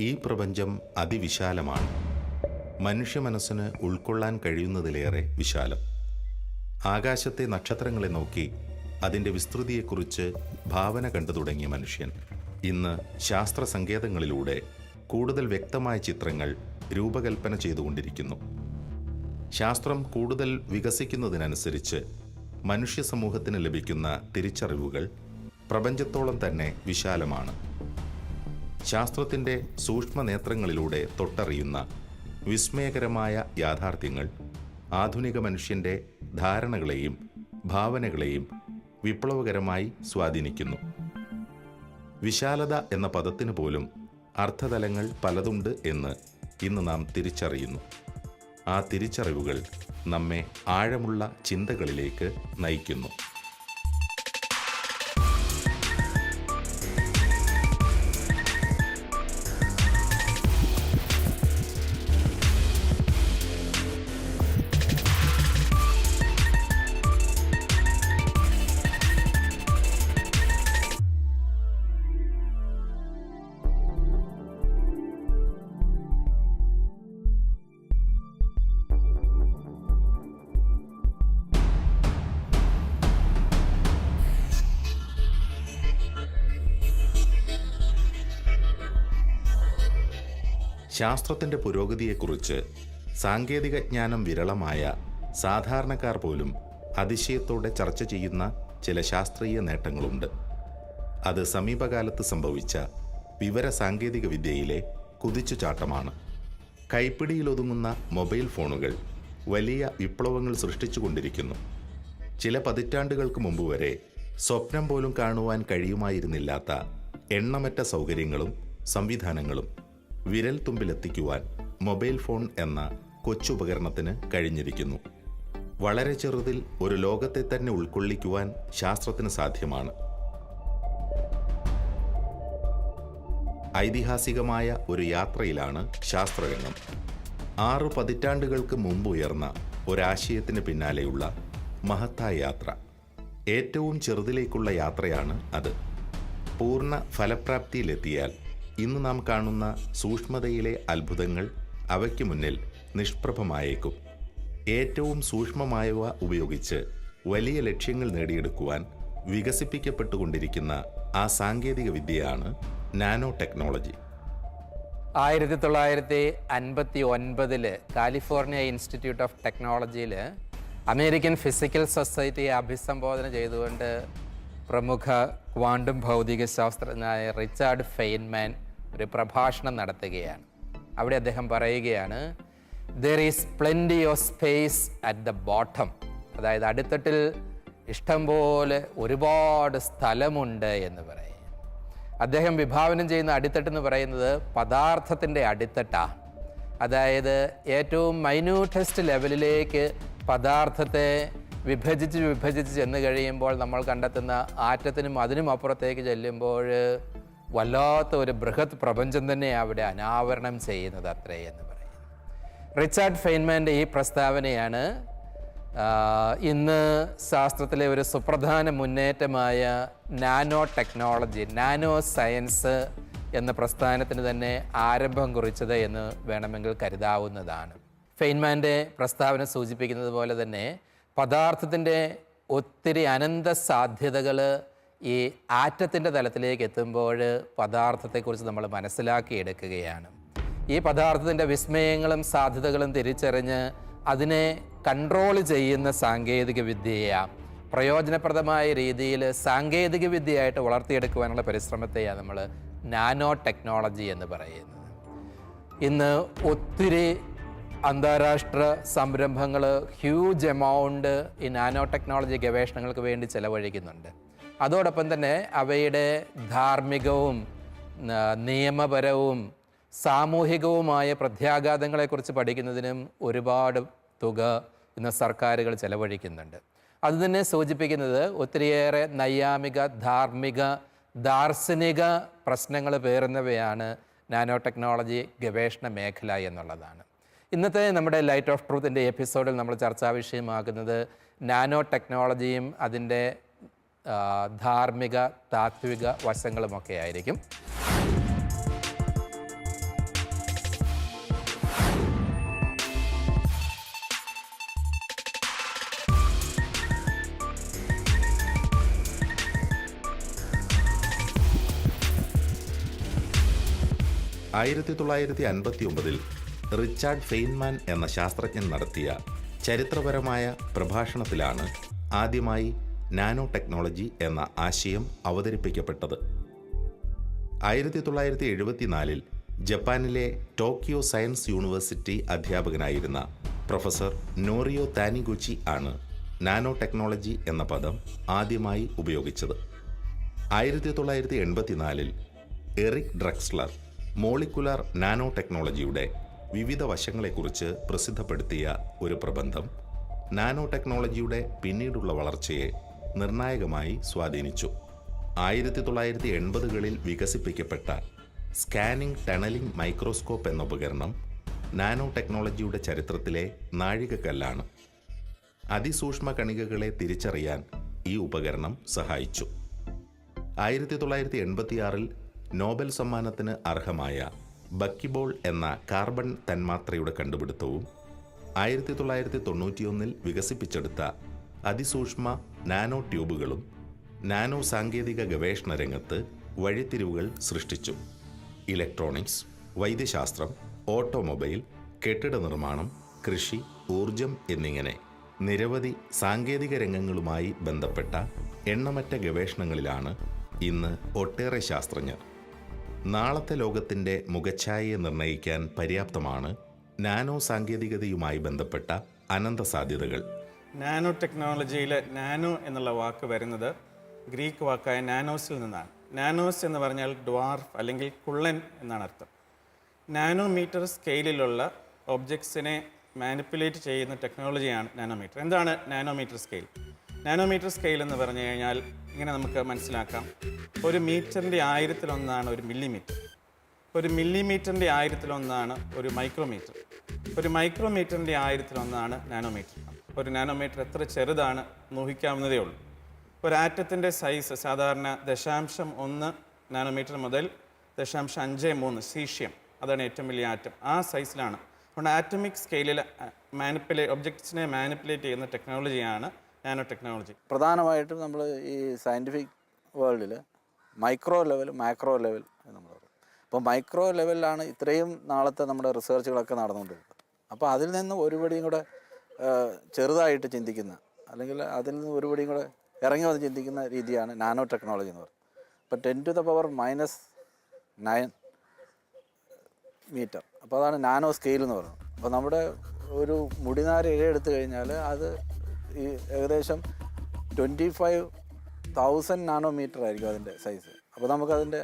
ഈ പ്രപഞ്ചം അതിവിശാലമാണ്. മനുഷ്യ മനസ്സിന് ഉൾക്കൊള്ളാൻ കഴിയുന്നതിലേറെ വിശാലം. ആകാശത്തെ നക്ഷത്രങ്ങളെ നോക്കി അതിൻ്റെ വിസ്തൃതിയെക്കുറിച്ച് ഭാവന കണ്ടു തുടങ്ങിയ മനുഷ്യൻ ഇന്ന് ശാസ്ത്ര സങ്കേതങ്ങളിലൂടെ കൂടുതൽ വ്യക്തമായ ചിത്രങ്ങൾ രൂപകൽപ്പന ചെയ്തുകൊണ്ടിരിക്കുന്നു. ശാസ്ത്രം കൂടുതൽ വികസിക്കുന്നതിനനുസരിച്ച് മനുഷ്യ സമൂഹത്തിന് ലഭിക്കുന്ന തിരിച്ചറിവുകൾ പ്രപഞ്ചത്തോളം തന്നെ വിശാലമാണ്. ശാസ്ത്രത്തിൻ്റെ സൂക്ഷ്മ നേത്രങ്ങളിലൂടെ തൊട്ടറിയുന്ന വിസ്മയകരമായ യാഥാർത്ഥ്യങ്ങൾ ആധുനിക മനുഷ്യൻ്റെ ധാരണകളെയും ഭാവനകളെയും വിപ്ലവകരമായി സ്വാധീനിക്കുന്നു. വിശാലത എന്ന പദത്തിന് പോലും അർത്ഥതലങ്ങൾ പലതുണ്ട് എന്ന് ഇന്ന് നാം തിരിച്ചറിയുന്നു. ആ തിരിച്ചറിവുകൾ നമ്മെ ആഴമുള്ള ചിന്തകളിലേക്ക് നയിക്കുന്നു. ശാസ്ത്രത്തിൻ്റെ പുരോഗതിയെക്കുറിച്ച് സാങ്കേതിക ജ്ഞാനം വിരളമായ സാധാരണക്കാർ പോലും അതിശയത്തോടെ ചർച്ച ചെയ്യുന്ന ചില ശാസ്ത്രീയ നേട്ടങ്ങളുണ്ട്. അത് സമീപകാലത്ത് സംഭവിച്ച വിവര സാങ്കേതിക വിദ്യയിലെ കുതിച്ചുചാട്ടമാണ്. കൈപ്പിടിയിലൊതുങ്ങുന്ന മൊബൈൽ ഫോണുകൾ വലിയ വിപ്ലവങ്ങൾ സൃഷ്ടിച്ചുകൊണ്ടിരിക്കുന്നു. ചില പതിറ്റാണ്ടുകൾക്ക് മുമ്പ് വരെ സ്വപ്നം പോലും കാണുവാൻ കഴിയുമായിരുന്നില്ലാത്ത എണ്ണമറ്റ സൗകര്യങ്ങളും സംവിധാനങ്ങളും വിരൽ തുമ്പിലെത്തിക്കുവാൻ മൊബൈൽ ഫോൺ എന്ന കൊച്ചുപകരണത്തിന് കഴിഞ്ഞിരിക്കുന്നു. വളരെ ചെറുതിൽ ഒരു ലോകത്തെ തന്നെ ഉൾക്കൊള്ളിക്കുവാൻ ശാസ്ത്രത്തിന് സാധ്യമാണ്. ഐതിഹാസികമായ ഒരു യാത്രയിലാണ് ശാസ്ത്രരംഗം. 6 പതിറ്റാണ്ടുകൾക്ക് മുമ്പ് ഉയർന്ന ഒരാശയത്തിന് പിന്നാലെയുള്ള മഹത്തായ യാത്ര. ഏറ്റവും ചെറുതിലേക്കുള്ള യാത്രയാണ് അത്. പൂർണ്ണ ഫലപ്രാപ്തിയിലെത്തിയാൽ ഇന്ന് നാം കാണുന്ന സൂക്ഷ്മതയിലെ അത്ഭുതങ്ങൾ അവയ്ക്ക് മുന്നിൽ നിഷ്പ്രഭമായേക്കും. ഏറ്റവും സൂക്ഷ്മമായവ ഉപയോഗിച്ച് വലിയ ലക്ഷ്യങ്ങൾ നേടിയെടുക്കുവാൻ വികസിപ്പിക്കപ്പെട്ടുകൊണ്ടിരിക്കുന്ന ആ സാങ്കേതിക വിദ്യയാണ് nano technology. 1959 California institute of ടെക്നോളജിയിൽ അമേരിക്കൻ ഫിസിക്കൽ സൊസൈറ്റിയെ അഭിസംബോധന ചെയ്തുകൊണ്ട് പ്രമുഖ ക്വാണ്ടം ഭൗതിക ശാസ്ത്രജ്ഞനായ റിച്ചാർഡ് ഫെയ്ൻമാൻ ഒരു പ്രഭാഷണം നടത്തുകയാണ്. അവിടെ അദ്ദേഹം പറയുകയാണ്, there is plenty of space at the bottom. അതായത് അടിത്തട്ടിൽ ഇഷ്ടംപോലെ ഒരുപാട് സ്ഥലമുണ്ട് എന്ന് പറയും. അദ്ദേഹം വിഭാവനം ചെയ്യുന്ന അടിത്തട്ടെന്ന് പറയുന്നത് പദാർത്ഥത്തിൻ്റെ അടിത്തട്ടാണ്. അതായത് ഏറ്റവും മൈന്യൂട്ടസ്റ്റ് ലെവലിലേക്ക് പദാർത്ഥത്തെ വിഭജിച്ച് ചെന്ന് കഴിയുമ്പോൾ നമ്മൾ കണ്ടെത്തുന്ന ആറ്റത്തിനും അതിനും അപ്പുറത്തേക്ക് ചെല്ലുമ്പോൾ വല്ലാത്ത ഒരു ബൃഹത് പ്രപഞ്ചം തന്നെ അവിടെ അനാവരണം ചെയ്യുന്നത് അത്രേ എന്ന് പറയുന്നു. റിച്ചാർഡ് ഫെയ്ൻമാൻ്റെ ഈ പ്രസ്താവനയാണ് ഇന്ന് ശാസ്ത്രത്തിലെ ഒരു സുപ്രധാന മുന്നേറ്റമായ നാനോ ടെക്നോളജി, നാനോ സയൻസ് എന്ന പ്രസ്ഥാനത്തിന് തന്നെ ആരംഭം കുറിച്ചത് എന്ന് വേണമെങ്കിൽ കരുതാവുന്നതാണ്. ഫെയ്ൻമാൻ്റെ പ്രസ്താവന സൂചിപ്പിക്കുന്നത് പോലെ തന്നെ പദാർത്ഥത്തിൻ്റെ ഒത്തിരി അനന്ത സാധ്യതകൾ ഈ ആറ്റത്തിൻ്റെ തലത്തിലേക്ക് എത്തുമ്പോൾ പദാർത്ഥത്തെക്കുറിച്ച് നമ്മൾ മനസ്സിലാക്കിയെടുക്കുകയാണ്. ഈ പദാർത്ഥത്തിൻ്റെ വിസ്മയങ്ങളും സാധ്യതകളും തിരിച്ചറിഞ്ഞ് അതിനെ കൺട്രോൾ ചെയ്യുന്ന സാങ്കേതിക വിദ്യയെ പ്രയോജനപ്രദമായ രീതിയിൽ സാങ്കേതിക വിദ്യയായിട്ട് വളർത്തിയെടുക്കുവാനുള്ള പരിശ്രമത്തെയാണ് നമ്മൾ നാനോ ടെക്നോളജി എന്ന് പറയുന്നത്. ഇന്ന് ഒത്തിരി അന്താരാഷ്ട്ര സംരംഭങ്ങൾ ഹ്യൂജ് എമൗണ്ട് ഈ നാനോ ടെക്നോളജി ഗവേഷണങ്ങൾക്ക് വേണ്ടി ചെലവഴിക്കുന്നുണ്ട്. അതോടൊപ്പം തന്നെ അവയുടെ ധാർമ്മികവും നിയമപരവും സാമൂഹികവുമായ പ്രത്യാഘാതങ്ങളെക്കുറിച്ച് പഠിക്കുന്നതിനും ഒരുപാട് തുക ഇന്ന് സർക്കാരുകൾ ചെലവഴിക്കുന്നുണ്ട്. അതുതന്നെ സൂചിപ്പിക്കുന്നത് ഒത്തിരിയേറെ നൈയാമിക, ധാർമ്മിക, ദാർശനിക പ്രശ്നങ്ങൾ പേറുന്നവയാണ് നാനോ ടെക്നോളജി ഗവേഷണ മേഖല എന്നുള്ളതാണ്. ഇന്നത്തെ നമ്മുടെ ലൈറ്റ് ഓഫ് ട്രൂത്തിൻ്റെ എപ്പിസോഡിൽ നമ്മൾ ചർച്ചാ വിഷയമാക്കുന്നത് നാനോ ടെക്നോളജിയും അതിൻ്റെ ധാർമ്മിക, താത്വിക വശങ്ങളുമൊക്കെ ആയിരിക്കും. 1959 റിച്ചാർഡ് ഫെയ്ൻമാൻ എന്ന ശാസ്ത്രജ്ഞൻ നടത്തിയ ചരിത്രപരമായ പ്രഭാഷണത്തിലാണ് ആദ്യമായി നാനോ ടെക്നോളജി എന്ന ആശയം അവതരിപ്പിക്കപ്പെട്ടത്. 1974 ജപ്പാനിലെ ടോക്കിയോ സയൻസ് യൂണിവേഴ്സിറ്റി അധ്യാപകനായിരുന്ന പ്രൊഫസർ നോറിയോ താനിഗുച്ചി ആണ് നാനോ ടെക്നോളജി എന്ന പദം ആദ്യമായി ഉപയോഗിച്ചത്. 1984 എറിക് ഡ്രക്സ്ലർ മോളിക്കുലാർ നാനോ ടെക്നോളജിയുടെ വിവിധ വശങ്ങളെക്കുറിച്ച് പ്രസിദ്ധപ്പെടുത്തിയ ഒരു പ്രബന്ധം നാനോ ടെക്നോളജിയുടെ പിന്നീടുള്ള വളർച്ചയെ നിർണായകമായി സ്വാധീനിച്ചു. 1980കളിൽ വികസിപ്പിക്കപ്പെട്ട സ്കാനിംഗ് ടണലിംഗ് മൈക്രോസ്കോപ്പ് എന്ന ഉപകരണം നാനോ ടെക്നോളജിയുടെ ചരിത്രത്തിലെ നാഴികക്കല്ലാണ്. അതിസൂക്ഷ്മ കണികകളെ തിരിച്ചറിയാൻ ഈ ഉപകരണം സഹായിച്ചു. 1986 നോബൽ സമ്മാനത്തിന് അർഹമായ ബക്കിബോൾ എന്ന കാർബൺ തന്മാത്രയുടെ കണ്ടുപിടുത്തവും 1991 വികസിപ്പിച്ചെടുത്ത അതിസൂക്ഷ്മ നാനോ ട്യൂബുകളും നാനോ സാങ്കേതിക ഗവേഷണ രംഗത്ത് വഴിത്തിരിവുകൾ സൃഷ്ടിച്ചു. ഇലക്ട്രോണിക്സ്, വൈദ്യശാസ്ത്രം, ഓട്ടോമൊബൈൽ, കെട്ടിട നിർമ്മാണം, കൃഷി, ഊർജം എന്നിങ്ങനെ നിരവധി സാങ്കേതിക രംഗങ്ങളുമായി ബന്ധപ്പെട്ട എണ്ണമറ്റ ഗവേഷണങ്ങളിലാണ് ഇന്ന് ഒട്ടേറെ ശാസ്ത്രജ്ഞർ. നാളത്തെ ലോകത്തിൻ്റെ മുഖച്ഛായയെ നിർണ്ണയിക്കാൻ പര്യാപ്തമാണ് നാനോ സാങ്കേതികതയുമായി ബന്ധപ്പെട്ട അനന്ത സാധ്യതകൾ. നാനോ ടെക്നോളജിയിലെ നാനോ എന്നുള്ള വാക്ക് വരുന്നത് ഗ്രീക്ക് വാക്കായ നാനോസിൽ നിന്നാണ്. നാനോസ് എന്ന് പറഞ്ഞാൽ ഡ്വാർഫ് അല്ലെങ്കിൽ കുള്ളൻ എന്നാണ് അർത്ഥം. നാനോമീറ്റർ സ്കെയിലിലുള്ള ഒബ്ജക്ട്സിനെ മാനിപ്പുലേറ്റ് ചെയ്യുന്ന ടെക്നോളജിയാണ് നാനോമീറ്റർ. എന്താണ് നാനോമീറ്റർ സ്കെയിൽ? നാനോമീറ്റർ സ്കെയിൽ എന്ന് പറഞ്ഞു കഴിഞ്ഞാൽ ഇങ്ങനെ നമുക്ക് മനസ്സിലാക്കാം. ഒരു മീറ്ററിൻ്റെ 1000-1 ഒരു മില്ലിമീറ്റർ. ഒരു മില്ലിമീറ്ററിൻ്റെ 1000-1 ഒരു മൈക്രോമീറ്റർ. ഒരു മൈക്രോമീറ്ററിൻ്റെ 1000-1 നാനോമീറ്റർ. ഒരു നാനോമീറ്റർ എത്ര ചെറുതാണ് ഊഹിക്കാവുന്നതേ ഉള്ളൂ. ഒരു ആറ്റത്തിൻ്റെ സൈസ് സാധാരണ 0.1 നാനോമീറ്റർ മുതൽ 0.53 സീഷ്യം, അതാണ് ഏറ്റവും വലിയ ആറ്റം. ആ സൈസിലാണ്. അതുകൊണ്ട് ആറ്റമിക് സ്കെയിലിൽ ഒബ്ജക്ട്സിനെ മാനിപ്പുലേറ്റ് ചെയ്യുന്ന ടെക്നോളജിയാണ് നാനോ ടെക്നോളജി. പ്രധാനമായിട്ടും നമ്മൾ ഈ സയൻറ്റിഫിക് വേൾഡിൽ മൈക്രോ ലെവൽ, മാക്രോ ലെവൽ എന്ന് നമ്മൾ പറയും. അപ്പോൾ മൈക്രോ ലെവലിലാണ് ഇത്രയും നാളത്തെ നമ്മുടെ റിസർച്ചുകളൊക്കെ നടന്നുകൊണ്ടിരുന്നത്. അപ്പോൾ അതിൽ നിന്ന് ഒരുപടിയും കൂടെ ചെറുതായിട്ട് ചിന്തിക്കുന്ന, അല്ലെങ്കിൽ അതിൽ നിന്ന് ഒരുപടിയും കൂടെ ഇറങ്ങി വന്ന് ചിന്തിക്കുന്ന രീതിയാണ് നാനോ ടെക്നോളജി എന്ന് പറയുന്നത്. ഇപ്പോൾ 10⁻⁹ മീറ്റർ. അപ്പോൾ അതാണ് നാനോ സ്കെയിൽ എന്ന് പറയുന്നത്. അപ്പോൾ നമ്മുടെ ഒരു മുടിനാര് ഇഴയെടുത്ത് കഴിഞ്ഞാൽ അത് ഈ ഏകദേശം 25,000 നാനോമീറ്റർ ആയിരിക്കും അതിൻ്റെ സൈസ്. അപ്പോൾ നമുക്കതിൻ്റെ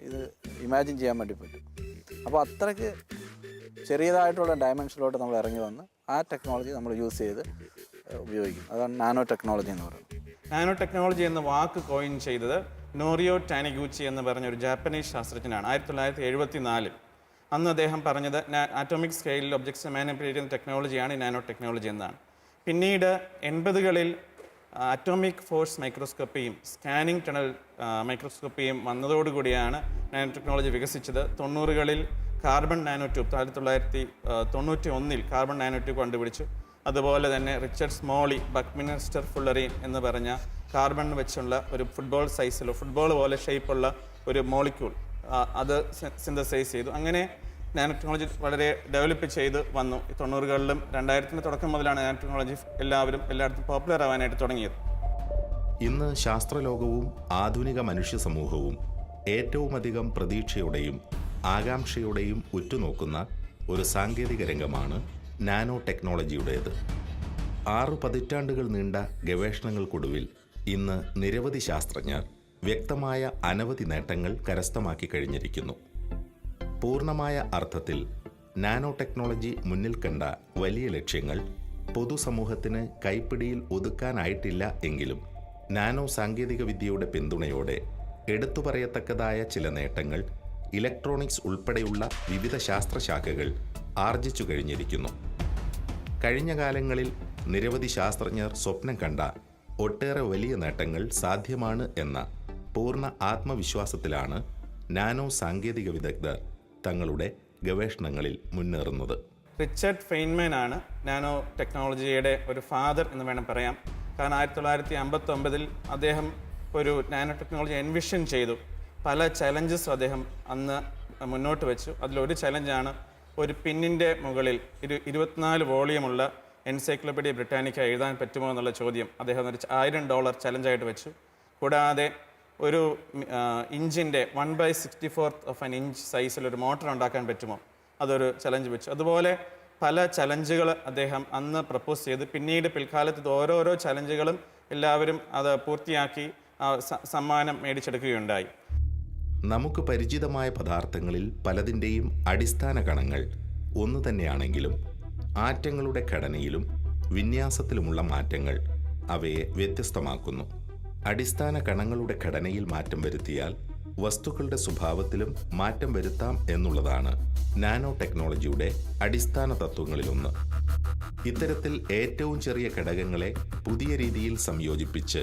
ഇത് ഇമാജിൻ ചെയ്യാൻ വേണ്ടി പറ്റും. അപ്പോൾ അത്രയ്ക്ക് ചെറിയതായിട്ടുള്ള ഡയമെൻഷനിലോട്ട് നമ്മൾ ഇറങ്ങി വന്ന് ആ ടെക്നോളജി നമ്മൾ യൂസ് ചെയ്ത് ഉപയോഗിക്കും. അതാണ് നാനോ ടെക്നോളജി എന്ന് പറയുന്നത്. നാനോ ടെക്നോളജി എന്ന വാക്ക് കോയിൻ ചെയ്തത് നോറിയോ ടാനിഗൂച്ചി എന്ന് പറഞ്ഞ ഒരു ജാപ്പനീസ് ശാസ്ത്രജ്ഞനാണ്. 1974. അന്ന് അദ്ദേഹം പറഞ്ഞത് ആറ്റോമിക് സ്കെയിലിൽ ഒബ്ജക്ട്സ് മാനിപ്പുലേറ്റ് ചെയ്യുന്ന ടെക്നോളജിയാണ് നാനോ ടെക്നോളജി എന്നാണ്. പിന്നീട് 80കളിൽ അറ്റോമിക് ഫോഴ്സ് മൈക്രോസ്കോപ്പിയും സ്കാനിംഗ് ടണൽ മൈക്രോസ്കോപ്പിയും വന്നതോടുകൂടിയാണ് നാനോ ടെക്നോളജി വികസിച്ചത്. 90കളിൽ carbon nano tube 1991 carbon nano tube കണ്ടുപിടിച്ചു. അതുപോലെ തന്നെ റിച്ചർഡ് സ്മോളി, ബക്മിനിസ്റ്റർ ഫുള്ളറിൻ എന്ന് പറഞ്ഞ കാർബൺ വെച്ചുള്ള ഒരു ഫുട്ബോൾ സൈസിലോ ഫുട്ബോൾ പോലെ ഷേപ്പുള്ള ഒരു മോളിക്യൂൾ അത് സിന്തസൈസ് ചെയ്തു. അങ്ങനെ നാനോ ടെക്നോളജി വളരെ ഡെവലപ്പ് ചെയ്ത് വന്നു. 90കളിലും 2000-ന്റെ തുടക്കം മുതലാണ് നാനോ ടെക്നോളജി എല്ലായിടത്തും പോപ്പുലർ ആവാനായിട്ട് തുടങ്ങിയത്. ഇന്ന് ശാസ്ത്രലോകവും ആധുനിക മനുഷ്യ സമൂഹവും ഏറ്റവുമധികം പ്രതീക്ഷയോടെയും ആകാംക്ഷയോടെയും ഉറ്റുനോക്കുന്ന ഒരു സാങ്കേതിക രംഗമാണ് നാനോ ടെക്നോളജിയുടേത്. 6 പതിറ്റാണ്ടുകൾ നീണ്ട ഗവേഷണങ്ങൾക്കൊടുവിൽ ഇന്ന് നിരവധി ശാസ്ത്രജ്ഞർ വ്യക്തമായ അനവധി നേട്ടങ്ങൾ കരസ്ഥമാക്കി കഴിഞ്ഞിരിക്കുന്നു. പൂർണ്ണമായ അർത്ഥത്തിൽ നാനോ ടെക്നോളജി മുന്നിൽ കണ്ട വലിയ ലക്ഷ്യങ്ങൾ പൊതുസമൂഹത്തിന് കൈപ്പിടിയിൽ ഒതുക്കാനായിട്ടില്ല എങ്കിലും നാനോ സാങ്കേതിക വിദ്യയുടെ പിന്തുണയോടെ എടുത്തുപറയത്തക്കതായ ചില നേട്ടങ്ങൾ ഇലക്ട്രോണിക്സ് ഉൾപ്പെടെയുള്ള വിവിധ ശാസ്ത്രശാഖകൾ ആർജിച്ചു കഴിഞ്ഞിരിക്കുന്നു. കഴിഞ്ഞ കാലങ്ങളിൽ നിരവധി ശാസ്ത്രജ്ഞർ സ്വപ്നം കണ്ട ഒട്ടേറെ വലിയ നേട്ടങ്ങൾ സാധ്യമാണ് എന്ന പൂർണ്ണ ആത്മവിശ്വാസത്തിലാണ് നാനോ സാങ്കേതിക വിദഗ്ധർ തങ്ങളുടെ ഗവേഷണങ്ങളിൽ മുന്നേറുന്നത്. റിച്ചർഡ് ഫെയ്ൻമാൻ ആണ് നാനോ ടെക്നോളജിയുടെ ഒരു ഫാദർ എന്ന് വേണം പറയാം. കാരണം 1959 അദ്ദേഹം ഒരു നാനോ ടെക്നോളജി എൻവിഷൻ ചെയ്തു. പല ചലഞ്ചസും അദ്ദേഹം അന്ന് മുന്നോട്ട് വെച്ചു. അതിലൊരു ചലഞ്ചാണ് ഒരു പിന്നിൻ്റെ മുകളിൽ 24 വോളിയമുള്ള എൻസൈക്ലോപീഡിയ ബ്രിട്ടാനിക്ക എഴുതാൻ പറ്റുമോ എന്നുള്ള ചോദ്യം അദ്ദേഹം ഒരു $1000 ചലഞ്ചായിട്ട് വെച്ചു. കൂടാതെ ഒരു ഇഞ്ചിൻ്റെ 1/64 ഇഞ്ച് സൈസിലൊരു മോട്ടർ ഉണ്ടാക്കാൻ പറ്റുമോ, അതൊരു ചലഞ്ച് വെച്ചു. അതുപോലെ പല ചലഞ്ചുകൾ അദ്ദേഹം അന്ന് പ്രപ്പോസ് ചെയ്ത് പിന്നീട് പിൽക്കാലത്ത് ഓരോരോ ചലഞ്ചുകളും എല്ലാവരും അത് പൂർത്തിയാക്കി സമ്മാനം മേടിച്ചെടുക്കുകയുണ്ടായി. നമുക്ക് പരിചിതമായ പദാർത്ഥങ്ങളിൽ പലതിൻ്റെയും അടിസ്ഥാന കണങ്ങൾ ഒന്നു തന്നെയാണെങ്കിലും ആറ്റങ്ങളുടെ ഘടനയിലും വിന്യാസത്തിലുമുള്ള മാറ്റങ്ങൾ അവയെ വ്യത്യസ്തമാക്കുന്നു. അടിസ്ഥാന കണങ്ങളുടെ ഘടനയിൽ മാറ്റം വരുത്തിയാൽ വസ്തുക്കളുടെ സ്വഭാവത്തിലും മാറ്റം വരുത്താം എന്നുള്ളതാണ് നാനോ ടെക്നോളജിയുടെ അടിസ്ഥാന തത്വങ്ങളിലൊന്ന്. ഇത്തരത്തിൽ ഏറ്റവും ചെറിയ ഘടകങ്ങളെ പുതിയ രീതിയിൽ സംയോജിപ്പിച്ച്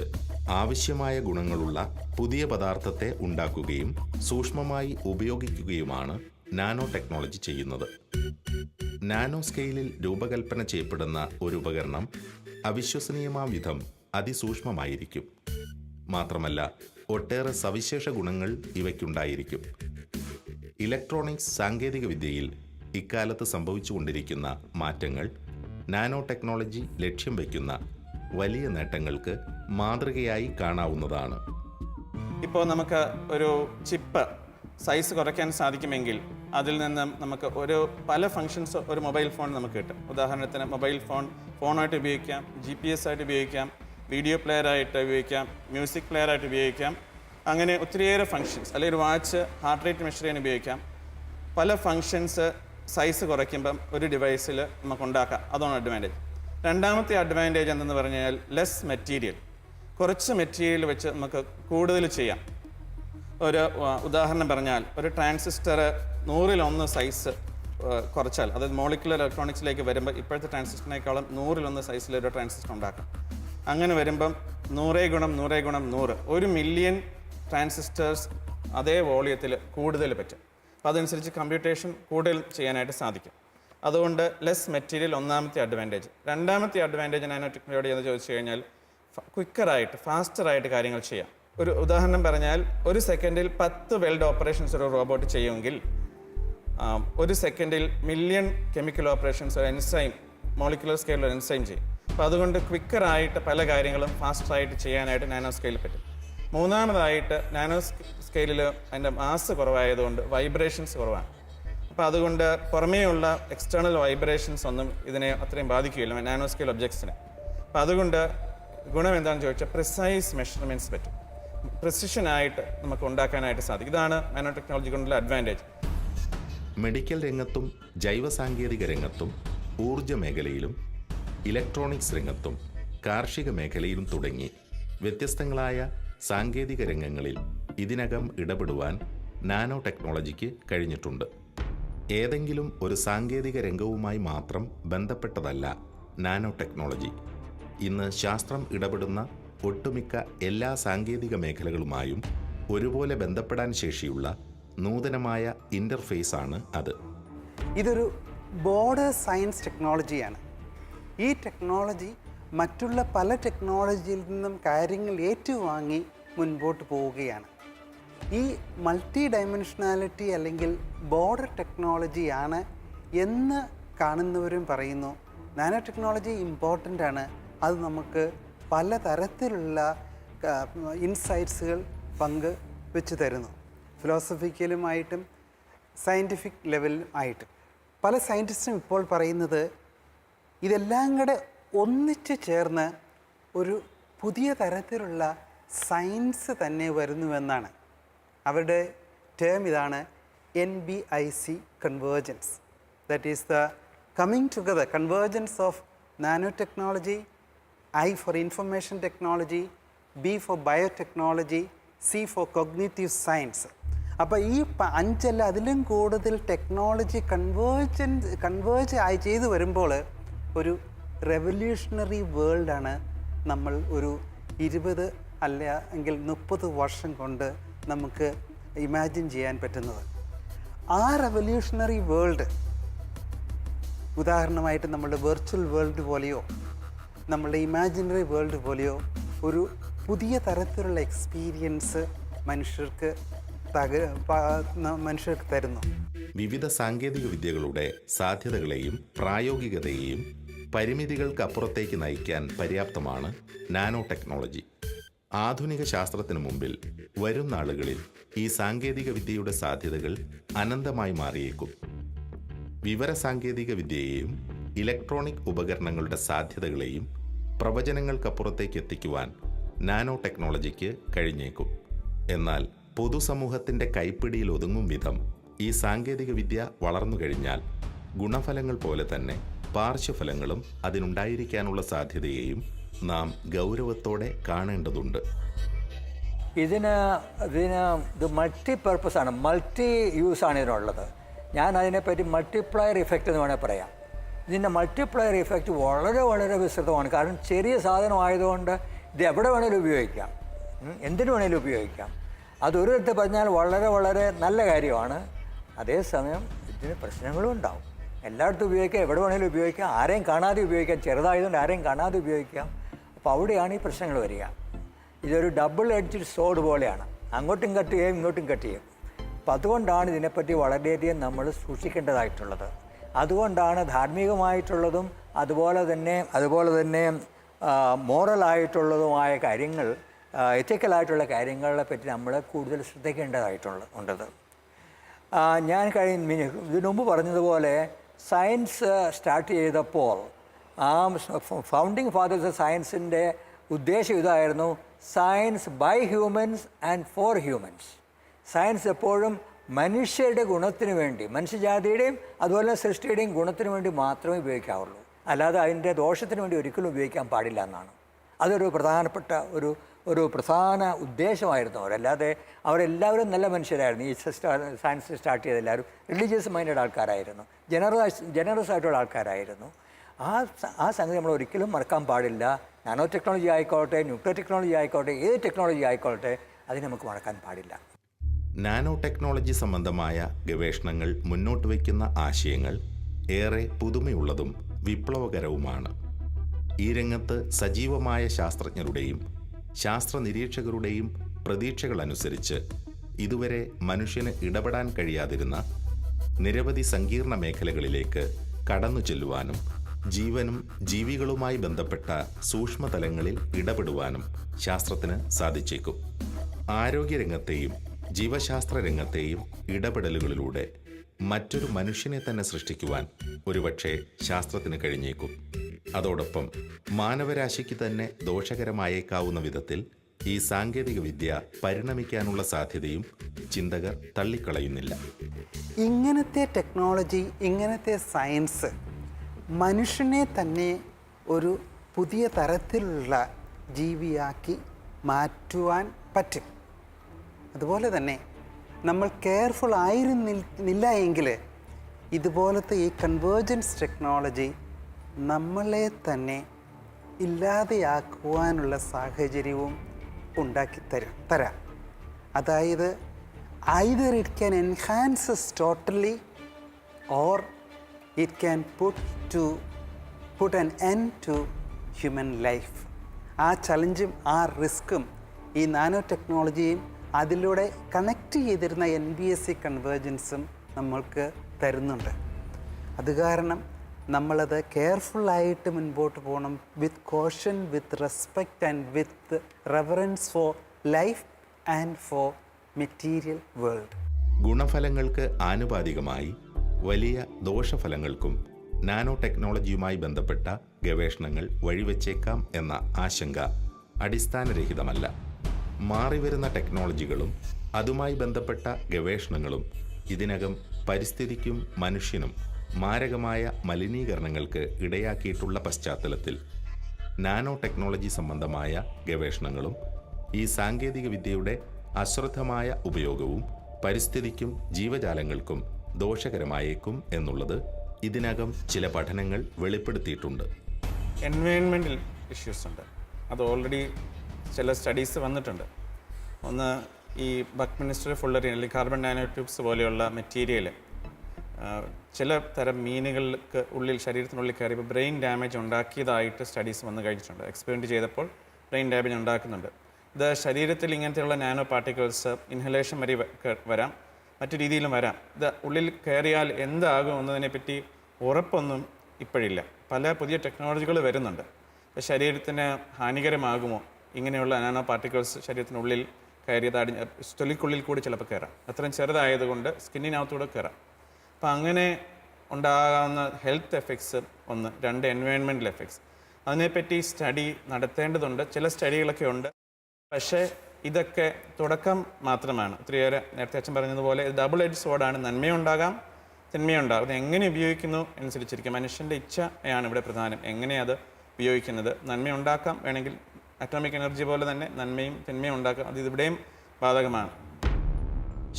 ആവശ്യമായ ഗുണങ്ങളുള്ള പുതിയ പദാർത്ഥത്തെ ഉണ്ടാക്കുകയും സൂക്ഷ്മമായി ഉപയോഗിക്കുകയുമാണ് നാനോ ടെക്നോളജി ചെയ്യുന്നത്. നാനോ സ്കെയിലിൽ രൂപകൽപ്പന ചെയ്യപ്പെടുന്ന ഒരു ഉപകരണം അവിശ്വസനീയമാം വിധം അതിസൂക്ഷ്മമായിരിക്കും. മാത്രമല്ല ഒട്ടേറെ സവിശേഷ ഗുണങ്ങൾ ഇവയ്ക്കുണ്ടായിരിക്കും. ഇലക്ട്രോണിക്സ് സാങ്കേതിക വിദ്യയിൽ ഇക്കാലത്ത് സംഭവിച്ചുകൊണ്ടിരിക്കുന്ന മാറ്റങ്ങൾ നാനോ ടെക്നോളജി ലക്ഷ്യം വയ്ക്കുന്ന വലിയ നേട്ടങ്ങൾക്ക് മാതൃകയായി കാണാവുന്നതാണ്. ഇപ്പോൾ നമുക്ക് ഒരു ചിപ്പ് സൈസ് കുറയ്ക്കാൻ സാധിക്കുമെങ്കിൽ അതിൽ നിന്നും നമുക്ക് പല ഫങ്ഷൻസ് ഒരു മൊബൈൽ ഫോൺ നമുക്ക് കിട്ടും. ഉദാഹരണത്തിന് മൊബൈൽ ഫോണായിട്ട് ഉപയോഗിക്കാം, GPS ആയിട്ട് ഉപയോഗിക്കാം, വീഡിയോ പ്ലെയർ ആയിട്ട് ഉപയോഗിക്കാം, മ്യൂസിക് പ്ലെയർ ആയിട്ട് ഉപയോഗിക്കാം. അങ്ങനെ ഒത്തിരിയേറെ ഫങ്ഷൻസ്, അല്ലെങ്കിൽ ഒരു വാച്ച് ഹാർട്ട് റേറ്റ് മെഷർ ചെയ്യാൻ ഉപയോഗിക്കാം. പല ഫങ്ഷൻസ് സൈസ് കുറയ്ക്കുമ്പം ഒരു ഡിവൈസിൽ നമുക്ക് ഉണ്ടാക്കാം. അതാണ് അഡ്വാൻറ്റേജ്. രണ്ടാമത്തെ അഡ്വാൻറ്റേജ് എന്തെന്ന് പറഞ്ഞാൽ ലെസ് മെറ്റീരിയൽ. കുറച്ച് മെറ്റീരിയൽ വെച്ച് നമുക്ക് കൂടുതൽ ചെയ്യാം. ഒരു ഉദാഹരണം പറഞ്ഞാൽ ഒരു ട്രാൻസിസ്റ്റർ 100 സൈസ് കുറച്ചാൽ, അതായത് മോളിക്കുലർ ഇലക്ട്രോണിക്സിലേക്ക് വരുമ്പോൾ ഇപ്പോഴത്തെ ട്രാൻസിസ്റ്ററിനേക്കാളും 100 സൈസിലൊരു ട്രാൻസിസ്റ്റർ ഉണ്ടാക്കാം. അങ്ങനെ വരുമ്പം 100 × 100 × 100 1 മില്യൺ ട്രാൻസിസ്റ്റേഴ്സ് അതേ വോളിയത്തിൽ കൂടുതൽ പറ്റും. അപ്പോൾ അതനുസരിച്ച് കമ്പ്യൂട്ടേഷൻ കൂടുതൽ ചെയ്യാനായിട്ട് സാധിക്കും. അതുകൊണ്ട് ലെസ് മെറ്റീരിയൽ ഒന്നാമത്തെ അഡ്വാൻറ്റേജ്. രണ്ടാമത്തെ അഡ്വാൻറ്റേജ് നാനോ ടെക്നോളജി എന്ന് ചോദിച്ചു കഴിഞ്ഞാൽ ക്വിക്കറായിട്ട് ഫാസ്റ്ററായിട്ട് കാര്യങ്ങൾ ചെയ്യാം. ഒരു ഉദാഹരണം പറഞ്ഞാൽ ഒരു സെക്കൻഡിൽ 10 വെൽഡ് ഓപ്പറേഷൻസ് ഒരു റോബോട്ട് ചെയ്യുമെങ്കിൽ ഒരു സെക്കൻഡിൽ മില്യൺ കെമിക്കൽ ഓപ്പറേഷൻസ് ഒരു എൻസൈം മോളിക്കുലർ സ്കെയിലിൽ ഒരു എൻസൈം ചെയ്യും. അപ്പോൾ അതുകൊണ്ട് ക്വിക്കറായിട്ട് പല കാര്യങ്ങളും ഫാസ്റ്ററായിട്ട് ചെയ്യാനായിട്ട് നാനോ സ്കെയിലിൽ പറ്റും. മൂന്നാമതായിട്ട് നാനോ സ്കെയിലിൽ അതിൻ്റെ മാസ് കുറവായതുകൊണ്ട് വൈബ്രേഷൻസ് കുറവാണ്. അപ്പോൾ അതുകൊണ്ട് പുറമേയുള്ള എക്സ്റ്റേണൽ വൈബ്രേഷൻസ് ഒന്നും ഇതിനെ അത്രയും ബാധിക്കുകയില്ല നാനോ സ്കെയിൽ ഒബ്ജക്ട്സിനെ. അപ്പോൾ അതുകൊണ്ട് ഗുണം എന്താണെന്ന് ചോദിച്ചാൽ പ്രിസൈസ് മെഷർമെൻറ്റ്സ് പറ്റും, പ്രിസിഷനായിട്ട് നമുക്ക് ഉണ്ടാക്കാനായിട്ട് സാധിക്കും. ഇതാണ് നാനോ ടെക്നോളജി കൊണ്ടുള്ള അഡ്വാൻറ്റേജ്. മെഡിക്കൽ രംഗത്തും ജൈവസാങ്കേതിക രംഗത്തും ഊർജ്ജ മേഖലയിലും ഇലക്ട്രോണിക്സ് രംഗത്തും കാർഷിക മേഖലയിലും തുടങ്ങി വ്യത്യസ്തങ്ങളായ സാങ്കേതിക രംഗങ്ങളിൽ ഇതിനകം ഇടപെടുവാൻ നാനോ ടെക്നോളജിക്ക് കഴിഞ്ഞിട്ടുണ്ട്. ഏതെങ്കിലും ഒരു സാങ്കേതിക രംഗവുമായി മാത്രം ബന്ധപ്പെട്ടതല്ല നാനോ ടെക്നോളജി. ഇന്ന് ശാസ്ത്രം ഇടപെടുന്ന ഒട്ടുമിക്ക എല്ലാ സാങ്കേതിക മേഖലകളുമായും ഒരുപോലെ ബന്ധപ്പെടാൻ ശേഷിയുള്ള നൂതനമായ ഇൻ്റർഫേസ് ആണ് അത്. ഇതൊരു ബോർഡർ സയൻസ് ടെക്നോളജിയാണ്. ഈ ടെക്നോളജി മറ്റുള്ള പല ടെക്നോളജിയിൽ നിന്നും കാര്യങ്ങൾ ഏറ്റുവാങ്ങി മുൻപോട്ട് പോവുകയാണ്. ഈ മൾട്ടി ഡയമെൻഷനാലിറ്റി അല്ലെങ്കിൽ ബോർഡർ ടെക്നോളജിയാണ് എന്ന് കാണുന്നവരും പറയുന്നു. നാനോ ടെക്നോളജി ഇമ്പോർട്ടൻ്റ് ആണ്. അത് നമുക്ക് പലതരത്തിലുള്ള ഇൻസൈറ്റ്സുകൾ വെച്ച് തരുന്നു. ഫിലോസഫിക്കലുമായിട്ടും സയൻറ്റിഫിക് ലെവലും ആയിട്ടും പല സയൻറ്റിസ്റ്റും ഇപ്പോൾ പറയുന്നത് ഇതെല്ലാം കൂടെ ഒന്നിച്ച് ചേർന്ന് ഒരു പുതിയ തരത്തിലുള്ള സയൻസ് തന്നെ വരുന്നുവെന്നാണ്. അവരുടെ ടേം ഇതാണ് NBIC convergence. That is the coming together convergence of nano technology, I for information technology, B for biotechnology, C for cognitive science. അപ്പോൾ ഈ 5 അല്ല അതിലും കൂടുതൽ ടെക്നോളജി കൺവേർജ് ആയി ചെയ്തു വരുമ്പോൾ ഒരു റെവല്യൂഷണറി വേൾഡാണ് നമ്മൾ ഒരു 20 അല്ല എങ്കിൽ 30 വർഷം കൊണ്ട് നമുക്ക് ഇമാജിൻ ചെയ്യാൻ പറ്റുന്നത്. ആ റെവല്യൂഷണറി വേൾഡ് ഉദാഹരണമായിട്ട് നമ്മളുടെ വെർച്വൽ വേൾഡ് പോലെയോ നമ്മളുടെ ഇമാജിനറി വേൾഡ് പോലെയോ ഒരു പുതിയ തരത്തിലുള്ള എക്സ്പീരിയൻസ് മനുഷ്യർക്ക് മനുഷ്യർക്ക് തരുന്നു. വിവിധ സാങ്കേതിക വിദ്യകളുടെ സാധ്യതകളെയും പ്രായോഗികതയെയും പരിമിതികൾക്കപ്പുറത്തേക്ക് നയിക്കാൻ പര്യാപ്തമാണ് നാനോ ടെക്നോളജി. ആധുനിക ശാസ്ത്രത്തിനു മുമ്പിൽ വരും നാളുകളിൽ ഈ സാങ്കേതിക വിദ്യയുടെ സാധ്യതകൾ അനന്തമായി മാറിയേക്കും. വിവരസാങ്കേതിക വിദ്യയെയും ഇലക്ട്രോണിക് ഉപകരണങ്ങളുടെ സാധ്യതകളെയും പ്രവചനങ്ങൾക്കപ്പുറത്തേക്ക് എത്തിക്കുവാൻ നാനോ ടെക്നോളജിക്ക് കഴിഞ്ഞേക്കും. എന്നാൽ പൊതുസമൂഹത്തിൻ്റെ കൈപ്പിടിയിൽ ഒതുങ്ങും വിധം ഈ സാങ്കേതിക വിദ്യ വളർന്നു കഴിഞ്ഞാൽ ഗുണഫലങ്ങൾ പോലെ തന്നെ പാർശ്വഫലങ്ങളും അതിനുണ്ടായിരിക്കാനുള്ള സാധ്യതയെയും നാം ഗൗരവത്തോടെ കാണേണ്ടതുണ്ട്. ഇതിന് ഇത് മൾട്ടി പർപ്പസാണ്, മൾട്ടി യൂസാണ് ഇതിനുള്ളത്. ഞാൻ അതിനെപ്പറ്റി മൾട്ടിപ്ലയർ ഇഫക്റ്റ് എന്ന് വേണേൽ പറയാം. ഇതിൻ്റെ മൾട്ടിപ്ലയർ ഇഫക്റ്റ് വളരെ വളരെ വിസ്തൃതമാണ്. കാരണം ചെറിയ സാധനമായതുകൊണ്ട് ഇത് എവിടെ വേണേലും ഉപയോഗിക്കാം, എന്തിനു വേണേലും ഉപയോഗിക്കാം. അതൊരു തരത്തിൽ പറഞ്ഞാൽ വളരെ വളരെ നല്ല കാര്യമാണ്. അതേസമയം ഇതിന് പ്രശ്നങ്ങളും ഉണ്ടാവും. എല്ലായിടത്തും ഉപയോഗിക്കാം, എവിടെ വേണേലും ഉപയോഗിക്കാം, ആരെയും കാണാതെ ഉപയോഗിക്കാം. ചെറുതായതുകൊണ്ട് ആരെയും കാണാതെ ഉപയോഗിക്കാം. അപ്പോൾ അവിടെയാണ് ഈ പ്രശ്നങ്ങൾ വരിക. ഇതൊരു ഡബിൾ എഡ്ജ്ഡ് സോഡ് പോലെയാണ്, അങ്ങോട്ടും കട്ട് ചെയ്യും ഇങ്ങോട്ടും കട്ട് ചെയ്യും. അപ്പം അതുകൊണ്ടാണ് ഇതിനെപ്പറ്റി വളരെയധികം നമ്മൾ സൂക്ഷിക്കേണ്ടതായിട്ടുള്ളത്. അതുകൊണ്ടാണ് ധാർമ്മികമായിട്ടുള്ളതും അതുപോലെ തന്നെ മോറലായിട്ടുള്ളതുമായ കാര്യങ്ങൾ, എത്തിക്കലായിട്ടുള്ള കാര്യങ്ങളെ പറ്റി നമ്മൾ കൂടുതൽ ശ്രദ്ധിക്കേണ്ടതായിട്ടുള്ളത്. ഞാൻ ഇതിനു മുമ്പ് പറഞ്ഞതുപോലെ സയൻസ് സ്റ്റാർട്ട് ചെയ്തപ്പോൾ ഫൗണ്ടിങ് ഫാദേഴ്സ് സയൻസിൻ്റെ ഉദ്ദേശം ഇതായിരുന്നു: science by humans and for humans. Science എപ്പോഴും മനുഷ്യരുടെ ഗുണത്തിന് വേണ്ടി, മനുഷ്യജാതിയുടെയും അതുപോലെ സൃഷ്ടിയുടെയും ഗുണത്തിന് വേണ്ടി മാത്രമേ ഉപയോഗിക്കാവുള്ളൂ. അല്ലാതെ അതിൻ്റെ ദോഷത്തിന് വേണ്ടി ഒരിക്കലും ഉപയോഗിക്കാൻ പാടില്ല എന്നാണ്. അതൊരു പ്രധാനപ്പെട്ട ഒരു പ്രധാന ഉദ്ദേശമായിരുന്നു അവരല്ലാതെ അവരെല്ലാവരും നല്ല മനുഷ്യരായിരുന്നു. ഈ സയൻസ് സ്റ്റാർട്ട് ചെയ്ത എല്ലാവരും റിലീജിയസ് മൈൻഡഡ് ആൾക്കാരായിരുന്നു, ജനറസ് ആയിട്ടുള്ള ആൾക്കാരായിരുന്നു. ആ സംഗതി നമ്മൾ ഒരിക്കലും മറക്കാൻ പാടില്ല. നാനോ ടെക്നോളജി ആയിക്കോട്ടെ, ന്യൂക്ലിയർ ടെക്നോളജി ആയിക്കോട്ടെ, ഏത് ടെക്നോളജി ആയിക്കോട്ടെ, അതിനെ നമുക്ക് മറക്കാൻ പാടില്ല. നാനോ ടെക്നോളജി സംബന്ധമായ ഗവേഷണങ്ങൾ മുന്നോട്ട് വയ്ക്കുന്ന ആശയങ്ങൾ ഏറെ പുതുമയുള്ളതും വിപ്ലവകരവുമാണ്. ഈ രംഗത്ത് സജീവമായ ശാസ്ത്രജ്ഞരുടെയും ശാസ്ത്ര നിരീക്ഷകരുടെയും പ്രതീക്ഷകളനുസരിച്ച് ഇതുവരെ മനുഷ്യന് ഇടപെടാൻ കഴിയാതിരുന്ന നിരവധി സങ്കീർണ മേഖലകളിലേക്ക് കടന്നു ചെല്ലുവാനും ജീവനും ജീവികളുമായി ബന്ധപ്പെട്ട സൂക്ഷ്മതലങ്ങളിൽ ഇടപെടുവാനും ശാസ്ത്രത്തിന് സാധിച്ചേക്കും. ആരോഗ്യരംഗത്തെയും ജീവശാസ്ത്ര രംഗത്തെയും ഇടപെടലുകളിലൂടെ മറ്റൊരു മനുഷ്യനെ തന്നെ സൃഷ്ടിക്കുവാൻ ഒരുപക്ഷെ ശാസ്ത്രത്തിന് കഴിഞ്ഞേക്കും. അതോടൊപ്പം മാനവരാശിക്ക് തന്നെ ദോഷകരമായേക്കാവുന്ന വിധത്തിൽ ഈ സാങ്കേതിക വിദ്യ പരിണമിക്കാനുള്ള സാധ്യതയും ചിന്തകർ തള്ളിക്കളയുന്നില്ല. ഇങ്ങനത്തെ ടെക്നോളജി, ഇങ്ങനത്തെ സയൻസ് മനുഷ്യനെ തന്നെ ഒരു പുതിയ തരത്തിലുള്ള ജീവിയാക്കി മാറ്റുവാൻ പറ്റും. അതുപോലെ തന്നെ നമ്മൾ കെയർഫുൾ ആയിരുന്നില്ല എങ്കിൽ ഇതുപോലത്തെ ഈ കൺവേർജൻസ് ടെക്നോളജി നമ്മളെ തന്നെ ഇല്ലാതെയാക്കുവാനുള്ള സാഹചര്യവും ഉണ്ടാക്കി തരാം. അതായത് either it can enhance us totally or it can put an end to human life. ആ ചലഞ്ചും ആ റിസ്ക്കും ഈ നാനോ ടെക്നോളജിയും അതിലൂടെ കണക്ട് ചെയ്തിരുന്ന NBSc കൺവേർജൻസും നമ്മൾക്ക് തരുന്നുണ്ട്. അത് കാരണം നമ്മളത് കെയർഫുള്ളായിട്ട് മുൻപോട്ട് പോകണം, with caution, with respect and with reverence for life and for material world. ഗുണഫലങ്ങൾക്ക് ആനുപാതികമായി വലിയ ദോഷഫലങ്ങൾക്കും നാനോ ടെക്നോളജിയുമായി ബന്ധപ്പെട്ട ഗവേഷണങ്ങൾ വഴിവെച്ചേക്കാം എന്ന ആശങ്ക അടിസ്ഥാനരഹിതമല്ല. മാറിവരുന്ന ടെക്നോളജികളും അതുമായി ബന്ധപ്പെട്ട ഗവേഷണങ്ങളും ഇതിനകം പരിസ്ഥിതിക്കും മനുഷ്യനും മാരകമായ മലിനീകരണങ്ങൾക്ക് ഇടയാക്കിയിട്ടുള്ള പശ്ചാത്തലത്തിൽ നാനോ ടെക്നോളജി സംബന്ധമായ ഗവേഷണങ്ങളും ഈ സാങ്കേതിക വിദ്യയുടെ അശ്രദ്ധമായ ഉപയോഗവും പരിസ്ഥിതിക്കും ജീവജാലങ്ങൾക്കും ദോഷകരമായേക്കും എന്നുള്ളത് ഇതിനകം ചില പഠനങ്ങൾ വെളിപ്പെടുത്തിയിട്ടുണ്ട്. എൻവയോൺമെൻറ്റൽ ഇഷ്യൂസ് ഉണ്ട്, അത് ഓൾറെഡി ചില സ്റ്റഡീസ് വന്നിട്ടുണ്ട്. ഒന്ന്, ഈ ബക്ക്മിനിസ്റ്റർ ഫുള്ളറി അല്ലെങ്കിൽ കാർബൺ നാനോ ട്യൂബ്സ് പോലെയുള്ള മെറ്റീരിയൽ ചില തരം മീനുകൾക്ക് ശരീരത്തിനുള്ളിൽ കയറിയപ്പോൾ ബ്രെയിൻ ഡാമേജ് ഉണ്ടാക്കിയതായിട്ട് സ്റ്റഡീസ് വന്നു കഴിഞ്ഞിട്ടുണ്ട്. എക്സ്പെരിമെൻറ്റ് ചെയ്തപ്പോൾ ബ്രെയിൻ ഡാമേജ് ഉണ്ടാക്കുന്നുണ്ട്. ഇത് ശരീരത്തിൽ ഇങ്ങനത്തെയുള്ള നാനോ പാർട്ടിക്കിൾസ് ഇൻഹലേഷൻ വഴി വരാം, മറ്റു രീതിയിലും വരാം. ഇത് ഉള്ളിൽ കയറിയാൽ എന്താകും എന്നതിനെപ്പറ്റി ഉറപ്പൊന്നും ഇപ്പോഴില്ല. പല പുതിയ ടെക്നോളജികൾ വരുന്നുണ്ട്. ശരീരത്തിന് ഹാനികരമാകുമോ ഇങ്ങനെയുള്ള നാനോ പാർട്ടിക്കിൾസ് ശരീരത്തിനുള്ളിൽ കയറിയത് തൊലിക്കുള്ളിൽ കൂടി ചിലപ്പോൾ കയറാം. അത്രയും ചെറുതായതുകൊണ്ട് സ്കിന്നിനകത്തൂടെ കയറാം. അപ്പം അങ്ങനെ ഉണ്ടാകാവുന്ന ഹെൽത്ത് എഫക്ട്സ് ഒന്ന്. 2 എൻവയോൺമെൻറ്റൽ എഫക്ട്സ്. അതിനെപ്പറ്റി സ്റ്റഡി നടത്തേണ്ടതുണ്ട്. ചില സ്റ്റഡികളൊക്കെ ഉണ്ട്. പക്ഷേ ഇതൊക്കെ തുടക്കം മാത്രമാണ്. ഒത്തിരിയേറെ നേരത്തെ അച്ഛൻ പറഞ്ഞതുപോലെ ഇത് ഡബിൾ എഡ്ജ് സോഡാണ്. നന്മയുണ്ടാകാം, തിന്മയുണ്ടാകും. അത് എങ്ങനെ ഉപയോഗിക്കുന്നു അനുസരിച്ചിരിക്കും. മനുഷ്യൻ്റെ ഇച്ഛയാണ് ഇവിടെ പ്രധാനം. എങ്ങനെ അത് ഉപയോഗിക്കുന്നത്. നന്മയുണ്ടാക്കാം, വേണമെങ്കിൽ അറ്റോമിക് എനർജി പോലെ തന്നെ നന്മയും തിന്മയും ഉണ്ടാക്കാം. അത് ഇവിടെയും ബാധകമാണ്.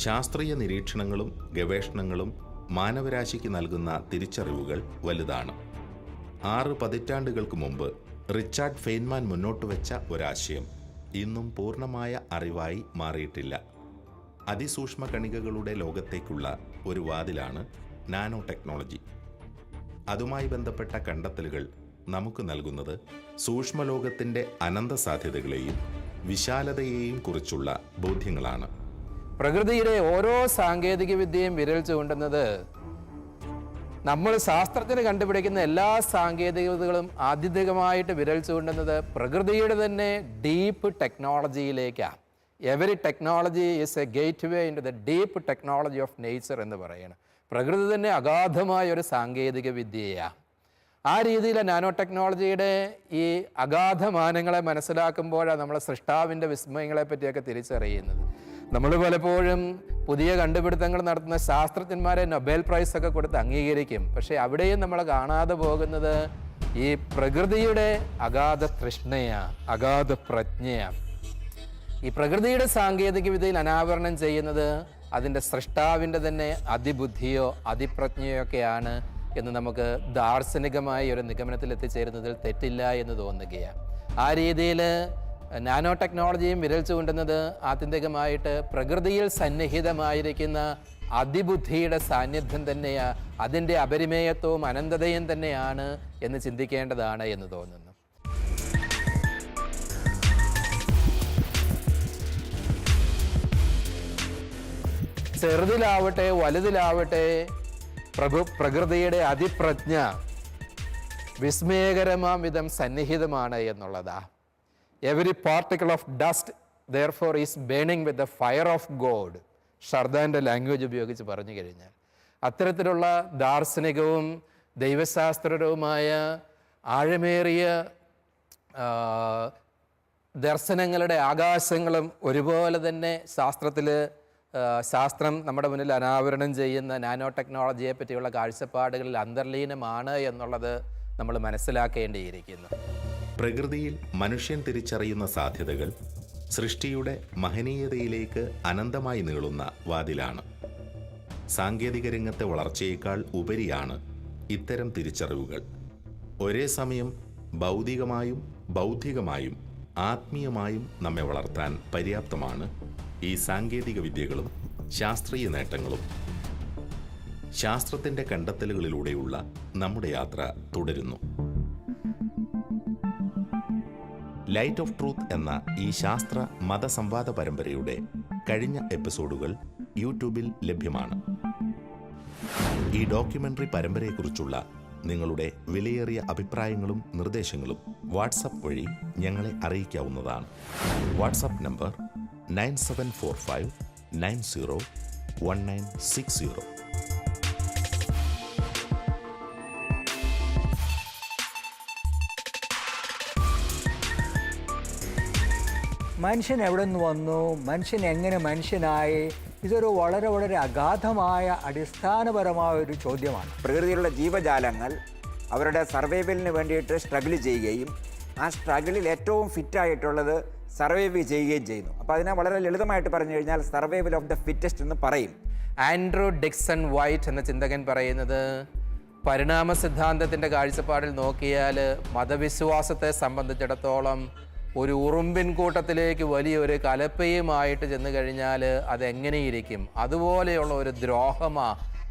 ശാസ്ത്രീയ നിരീക്ഷണങ്ങളും ഗവേഷണങ്ങളും മാനവരാശിക്ക് നൽകുന്ന തിരിച്ചറിവുകൾ വലുതാണ്. 6 പതിറ്റാണ്ടുകൾക്ക് മുമ്പ് റിച്ചാർഡ് ഫെയ്ൻമാൻ മുന്നോട്ട് വെച്ച ഒരാശയം ഇന്നും പൂർണ്ണമായ അറിവായി മാറിയിട്ടില്ല. അതിസൂക്ഷ്മ കണികകളുടെ ലോകത്തേക്കുള്ള ഒരു വാതിലാണ് നാനോ ടെക്നോളജി. അതുമായി ബന്ധപ്പെട്ട കണ്ടെത്തലുകൾ നമുക്ക് നൽകുന്നത് സൂക്ഷ്മലോകത്തിൻ്റെ അനന്ത സാധ്യതകളെയും വിശാലതയെയും കുറിച്ചുള്ള ബോധ്യങ്ങളാണ്. പ്രകൃതിയുടെ ഓരോ സാങ്കേതിക വിദ്യയും വിരൽ ചൂണ്ടുന്നത് നമ്മൾ ശാസ്ത്രത്തിന് കണ്ടുപിടിക്കുന്ന എല്ലാ സാങ്കേതികതകളും ആത്യന്തികമായിട്ട് വിരൽ ചൂണ്ടുന്നത് പ്രകൃതിയുടെ തന്നെ ഡീപ്പ് ടെക്നോളജിയിലേക്കാണ്. Every technology is a gateway into the deep technology of nature എന്ന് പറയുന്നത്. പ്രകൃതി തന്നെ അഗാധമായ ഒരു സാങ്കേതിക വിദ്യയാണ്. ആ രീതിയിൽ നാനോ ടെക്നോളജിയുടെ ഈ അഗാധമാനങ്ങളെ മനസ്സിലാക്കുമ്പോഴാണ് നമ്മൾ സൃഷ്ടാവിൻ്റെ വിസ്മയങ്ങളെ പറ്റിയൊക്കെ തിരിച്ചറിയുന്നത്. നമ്മൾ പലപ്പോഴും പുതിയ കണ്ടുപിടുത്തങ്ങൾ നടത്തുന്ന ശാസ്ത്രജ്ഞന്മാരെ നൊബേൽ പ്രൈസ് ഒക്കെ കൊടുത്ത് അംഗീകരിക്കും. പക്ഷേ അവിടെയും നമ്മൾ കാണാതെ പോകുന്നത് ഈ പ്രകൃതിയുടെ അഗാധ തൃഷ്ണയാണ്, അഗാധ പ്രജ്ഞയാണ്. ഈ പ്രകൃതിയുടെ സാങ്കേതിക വിദ്യയിൽ അനാവരണം ചെയ്യുന്നത് അതിൻ്റെ സൃഷ്ടാവിൻ്റെ തന്നെ അതിബുദ്ധിയോ അതിപ്രജ്ഞയോ ഒക്കെയാണ് എന്ന് നമുക്ക് ദാർശനികമായ ഒരു നിഗമനത്തിൽ എത്തിച്ചേരുന്നതിൽ തെറ്റില്ല എന്ന് തോന്നുകയാണ്. ആ രീതിയിൽ നാനോ ടെക്നോളജിയും വിരൽ ചൂണ്ടുന്നത് ആത്യന്തികമായിട്ട് പ്രകൃതിയിൽ സന്നിഹിതമായിരിക്കുന്ന അതിബുദ്ധിയുടെ സാന്നിധ്യം തന്നെയാണ്, അതിൻ്റെ അപരിമേയത്വവും അനന്തതയും തന്നെയാണ് എന്ന് ചിന്തിക്കേണ്ടതാണ് എന്ന് തോന്നുന്നു. ചെറുതിലാവട്ടെ വലുതിലാവട്ടെ പ്രകൃതിയുടെ അതിപ്രജ്ഞ വിസ്മയകരമാം വിധം സന്നിഹിതമാണ് എന്നുള്ളതാ. Every particle of dust therefore is burning with the fire of God, ഷർദാൻ്റെ ലാംഗ്വേജ് ഉപയോഗിച്ച് പറഞ്ഞു കഴിഞ്ഞാൽ. അത്തരത്തിലുള്ള ദാർശനികവും ദൈവശാസ്ത്രപരവുമായ ആഴമേറിയ ദർശനങ്ങളുടെ ആകാശങ്ങളും ഒരുപോലെ തന്നെ ശാസ്ത്രം നമ്മുടെ മുന്നിൽ അനാവരണം ചെയ്യുന്ന നാനോ ടെക്നോളജിയെ പറ്റിയുള്ള കാഴ്ചപ്പാടുകളിൽ അന്തർലീനമാണ് എന്നുള്ളത് നമ്മൾ മനസ്സിലാക്കേണ്ടിയിരിക്കുന്നു. പ്രകൃതിയിൽ മനുഷ്യൻ തിരിച്ചറിയുന്ന സാധ്യതകൾ സൃഷ്ടിയുടെ മഹനീയതയിലേക്ക് അനന്തമായി നീളുന്ന വാതിലാണ്. സാങ്കേതിക രംഗത്തെ വളർച്ചയേക്കാൾ ഉപരിയാണ് ഇത്തരം തിരിച്ചറിവുകൾ. ഒരേ സമയം ഭൗതികമായും ബൗദ്ധികമായും ആത്മീയമായും നമ്മെ വളർത്താൻ പര്യാപ്തമാണ് ഈ സാങ്കേതിക വിദ്യകളും ശാസ്ത്രീയ നേട്ടങ്ങളും. ശാസ്ത്രത്തിൻ്റെ കണ്ടെത്തലുകളിലൂടെയുള്ള നമ്മുടെ യാത്ര തുടരുന്നു. ലൈറ്റ് ഓഫ് ട്രൂത്ത് എന്ന ഈ ശാസ്ത്ര മതസംവാദ പരമ്പരയുടെ കഴിഞ്ഞ എപ്പിസോഡുകൾ യൂട്യൂബിൽ ലഭ്യമാണ്. ഈ ഡോക്യുമെൻ്ററി പരമ്പരയെക്കുറിച്ചുള്ള നിങ്ങളുടെ വിലയേറിയ അഭിപ്രായങ്ങളും നിർദ്ദേശങ്ങളും വാട്സപ്പ് വഴി ഞങ്ങളെ അറിയിക്കാവുന്നതാണ്. WhatsApp number 9745901960. മനുഷ്യൻ എവിടെ നിന്ന് വന്നു, മനുഷ്യൻ എങ്ങനെ മനുഷ്യനായി, ഇതൊരു വളരെ വളരെ അഗാധമായ അടിസ്ഥാനപരമായ ഒരു ചോദ്യമാണ്. പ്രകൃതിയിലുള്ള ജീവജാലങ്ങൾ അവരുടെ സർവൈവലിന് വേണ്ടിയിട്ട് സ്ട്രഗിൾ ചെയ്യുകയും ആ സ്ട്രഗിളിൽ ഏറ്റവും ഫിറ്റായിട്ടുള്ളത് സർവൈവ് ചെയ്യുകയും ചെയ്യുന്നു. അപ്പോൾ അതിനെ വളരെ ലളിതമായിട്ട് പറഞ്ഞു കഴിഞ്ഞാൽ സർവൈവൽ ഓഫ് ദ ഫിറ്റസ്റ്റ് എന്ന് പറയും. ആൻഡ്രൂ ഡിക്സൺ വൈറ്റ് എന്ന ചിന്തകൻ പറയുന്നത് പരിണാമ സിദ്ധാന്തത്തിൻ്റെ കാഴ്ചപ്പാടിൽ നോക്കിയാൽ മതവിശ്വാസത്തെ സംബന്ധിച്ചിടത്തോളം ഒരു ഉറുമ്പിൻ കൂട്ടത്തിലേക്ക് വലിയൊരു കലപ്പയുമായിട്ട് ചെന്ന് കഴിഞ്ഞാൽ അതെങ്ങനെയിരിക്കും, അതുപോലെയുള്ള ഒരു ദ്രോഹമാ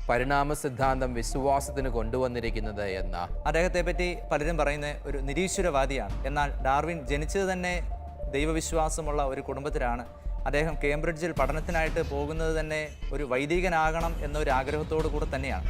പരിണാമ സിദ്ധാന്തം വിശ്വാസത്തിന് കൊണ്ടുവന്നിരിക്കുന്നത് എന്ന. അദ്ദേഹത്തെ പറ്റി പലരും പറയുന്ന ഒരു നിരീശ്വരവാദിയാണ്. എന്നാൽ ഡാർവിൻ ജനിച്ചത് തന്നെ ദൈവവിശ്വാസമുള്ള ഒരു കുടുംബത്തിലാണ്. അദ്ദേഹം കേംബ്രിഡ്ജിൽ പഠനത്തിനായിട്ട് പോകുന്നത് തന്നെ ഒരു വൈദികനാകണം എന്നൊരു ആഗ്രഹത്തോടു കൂടെ തന്നെയാണ്.